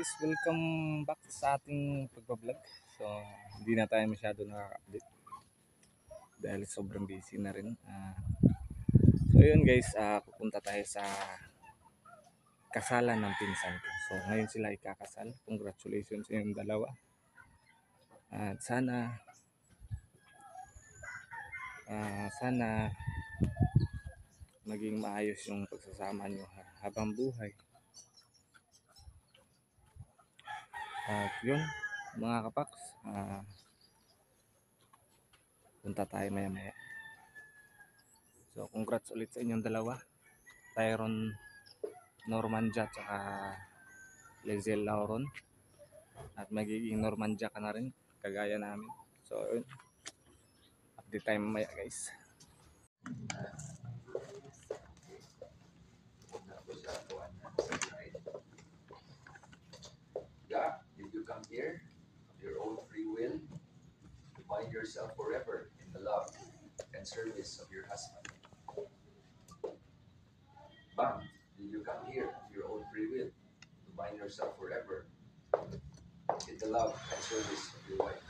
guys, welcome back sa ating pagbablog. So, hindi na tayo masyado nakaka-update dahil sobrang busy na rin. So, yun guys, pupunta tayo sa kasalan ng pinsan ko. So, ngayon sila ikakasal. Congratulations sa yung dalawa. At sana maging maayos yung pagsasama nyo habang buhay. At yun, mga kapaks, punta tayo maya maya. So congrats ulit sa inyong dalawa, Tyron Normandia at Lezel Lauron. At magiging Normandia ka na rin, kagaya namin. So yun, update tayo mamaya guys. God, did you come here of your own free will to bind yourself forever in the love and service of your husband? Bang, did you come here of your own free will to bind yourself forever in the love and service of your wife?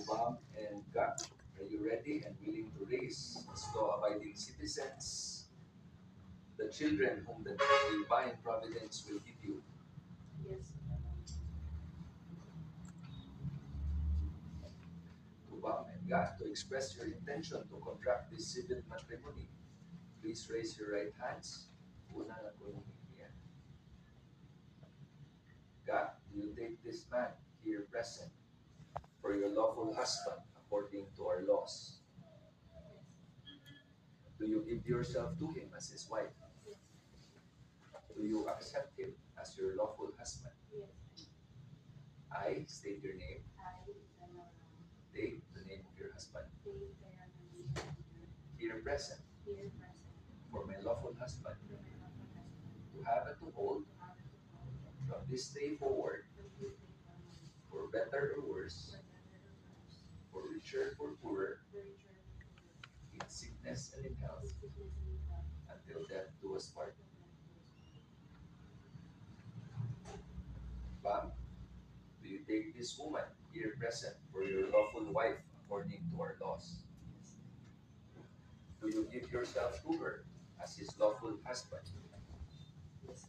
Bang and God, are you ready and willing to raise as law-abiding citizens the children whom the divine providence will give you? Yes. Bang and God, to express your intention to contract this civil matrimony, please raise your right hands. Una na po yung hingyan. God, do you take this man here present for your lawful husband according to our laws? Do you give yourself to him as his wife? Do you accept him as your lawful husband? Yes. I state your name. Take the name of your husband. Here present for my lawful husband to have and to hold from this day forward, for better or worse, for richer or poorer, in sickness and in health, until death do us part. Bang, do you take this woman here present for your lawful wife according to our laws? Do you give yourself to her as his lawful husband? Yes.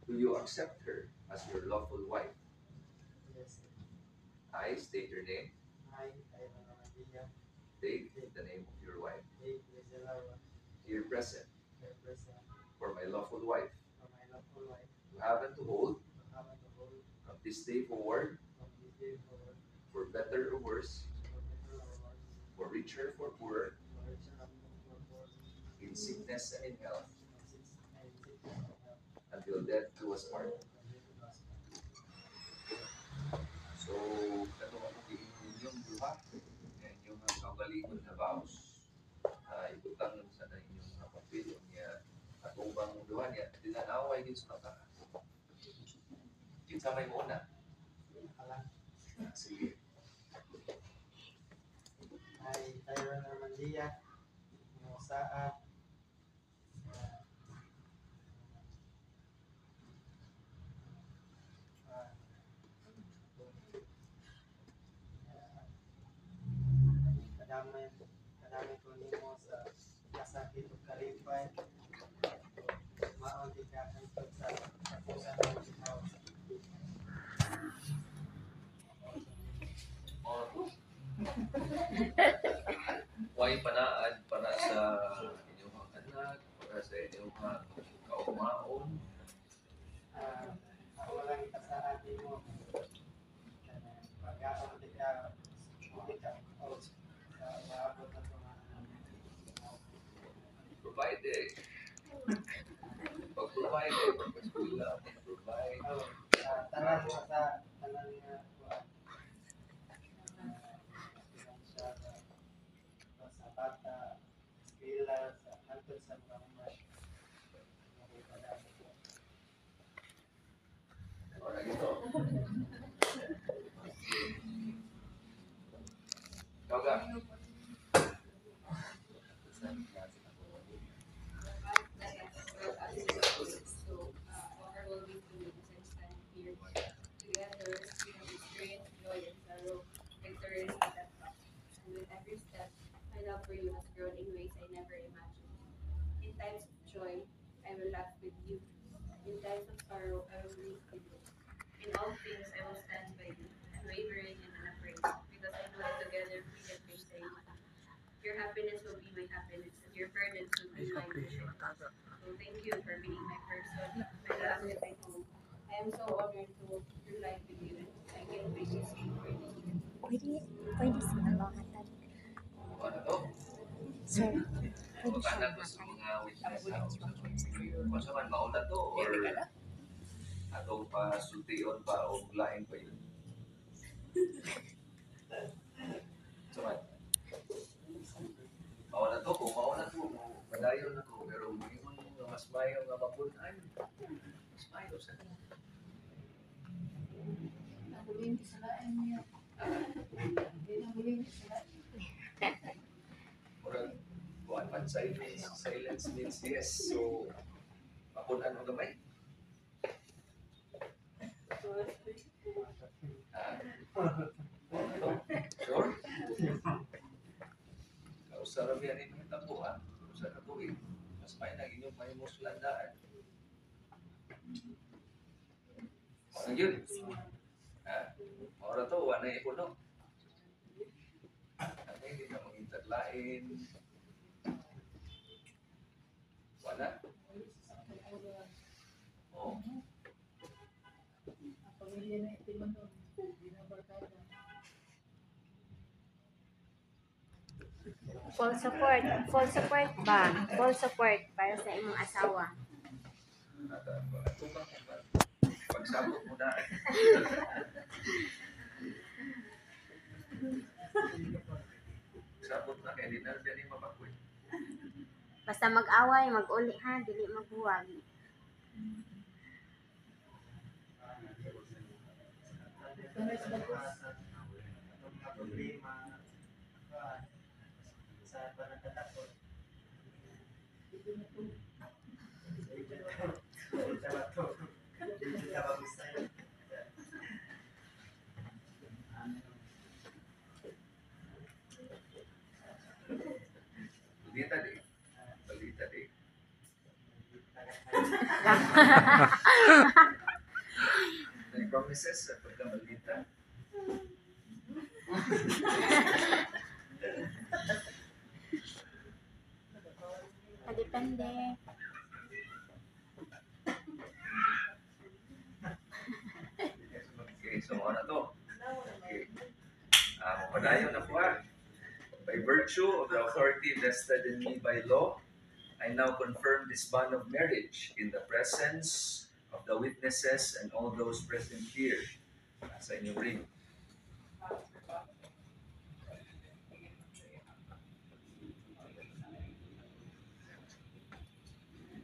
Do you accept her as your lawful wife? Yes. I state your name. I, Tyron Normandia, Take the name of your wife Lezel Lauron, here present represent for my lawful wife for my lawful wife to have and to hold to have and to hold from this day forward, from this day forward, for better or worse, for better or worse, for richer or poorer, for richer or poor, in sickness and in health, in sickness and health, until death do us part. until death do us part. So, kato ako inyong duha, inyong kaugalingon na vows. Ibutang sa na inyong papel niya at ubang duha niya, dinanaway din sa mata. Kinsa may muna? Alam, Sige. I, Tyron Normandia, ng Saat, kadamay ko nimo sa kasakit ug kalipay, maon di ka hangtod sa kapusan ng ikaw. Way panaan para sa inyong mga anak, para sa inyong mga kaumaon. Ako lang ikasaad mo pag-aon di ka o sa maabot na Provided. Pag-provide, pag-eskwela, pag-provide. tanan mo sa tanan nga sa bata, eskwela, sa hantod sa mga Ora gito. Kaga. endures, we have experienced joy and sorrow, victories and setbacks. And with every step, my love for you has grown in ways I never imagined. In times of joy, I will laugh with you. In times of sorrow, I will weep with you. In all things, I will stand by you, unwavering and unafraid, because I know that together we can face anything. Your happiness will be my happiness, and your burdens will be mine to share. So thank you for being my person, my love, and my home. I am so honored to walk through life with you, and I can't wait to see you for this journey. Pwede siya makatag. Ano to? Sir, pwede siya Magkana to sa makatag. mga witness na kung sa man mauna to or atong pasultion pa o lain pa yun. Sa man, mauna to, kung mauna to, padayon na to, pero hindi mo nga mas mayo nga mapunan. Mas mayo sa murag kuan man silence means yes. So mapunan mo gamay. Ah, sure. Kausara biya rin yung tapuan. Sa katuig. Mas may naging yung may muslandaan. Ano yun? Ha? Maura to, wala na ipuno. Ano hindi na magintaglain. Wala. Oo. Full support ba? Full support para sa imong asawa. Pagsabot mo na. Sabot na kaya di na siya ni mapakwit. Basta mag-away, mag-uli ha, dili magbuwag. Problema sa panagkatakot. Balita di. Balita di. May promises sa pagkabalita. Depende. Okay, so ano to? Okay. Mapadayon na po ha. By virtue of the authority vested in me by law, I now confirm this bond of marriage in the presence of the witnesses and all those present here. Sa inyong ring.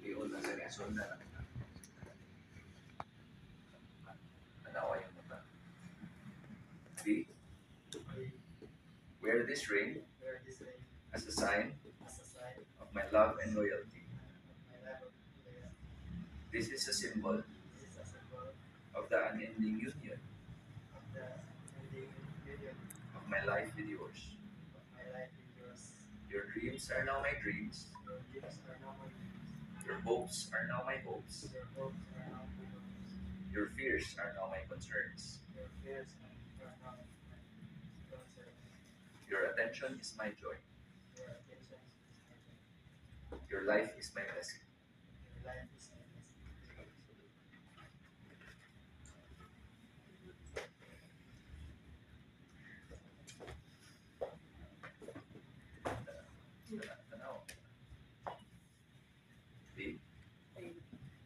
Iyon na sa reason na nanawa yung mata. B. Wear this ring Where this ring as a sign as a sign of my love and loyalty. of my love of prayer. This is a symbol This is a symbol of the unending union of the ending union of my life with yours. of my life with yours. Your dreams are now my dreams. Your dreams are now my dreams. Your hopes are now my hopes. Your hopes are now my hopes. Your fears are now my concerns. Your fears are now my concerns. Your attention is my joy. Your attention is my joy. Your life is my blessing. Your life is my blessing. Tanaw. B.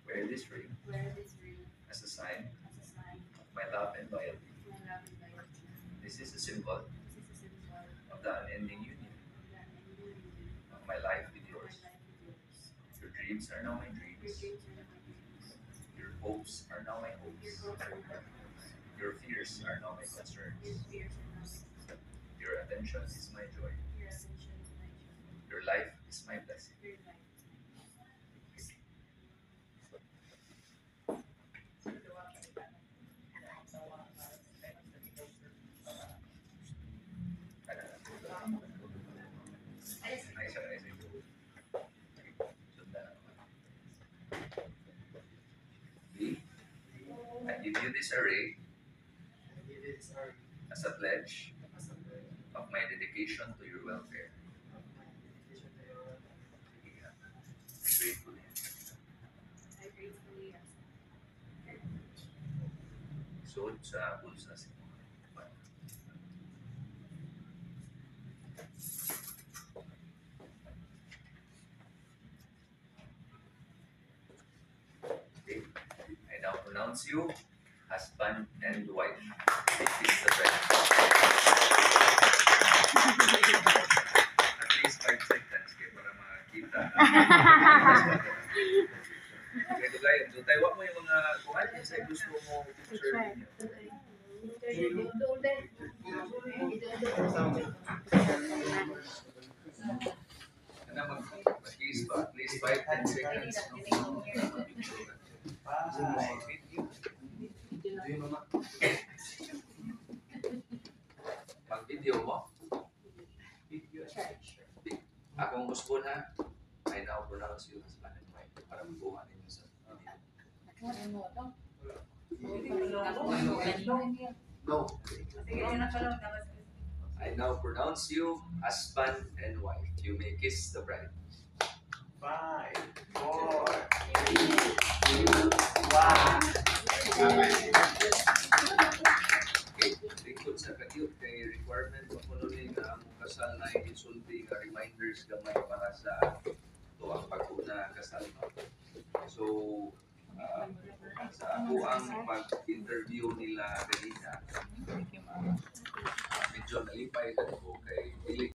Wear this ring Wear this ring as a sign as a sign of my love and loyalty. of my love and loyalty. This is a symbol This is a symbol of the unending union of the ending union of my life with of yours. my life with yours. Your dreams are now my Your dreams. dreams are now my dreams. Your hopes are now my Your hopes. hopes are now my hopes. Your fears are now my concerns. Your fears are now my concerns. Your attention is my joy. Your attention is my joy. Your life is my blessing. Your life. B. I give you this ring I give you this ring as a pledge as a pledge of my dedication to your welfare. of my dedication to your welfare. Yeah. Gratefully. I gratefully accept. Suot sa bulsa si Okay. I now pronounce you husband and wife. This is the bride. At least 5 seconds kaya para makita. Kaya Dugay, Dutay, wag mo yung mga kuhan sa gusto mo picture ninyo. Ano mag-kiss ba? At least 5-10 seconds. No? Mag-video mo? Akong gusto na, I now pronounce you husband and wife para mabuha ninyo sa video. No. I now pronounce you husband and wife. You may kiss the bride. 5, 4, 3, 2, 1. Okay, lingkod sa kadyot kay requirement mo kuno ni nga among kasal na isulti nga reminders gamay para sa tuwang pag-una kasal no. So sa ako ang pag-interview nila kanina, medyo nalipay ka ko kay dili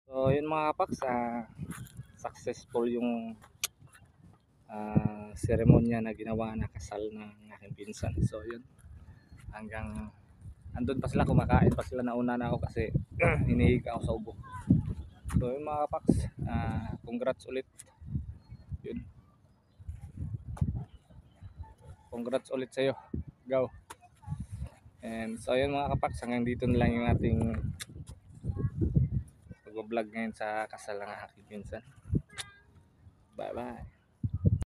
So yun mga kapaks, successful yung seremonya na ginawa na kasal ng aking pinsan. So yun, hanggang andun pa sila, kumakain pa sila, nauna na ako kasi hinihiga ako sa ubo. So yun mga kapaks, congrats ulit. Yun, congrats ulit sa'yo, go. And so yun mga kapaks, hanggang dito na lang yung ating pag-vlog ngayon sa kasal ng aking pinsan. Bye bye.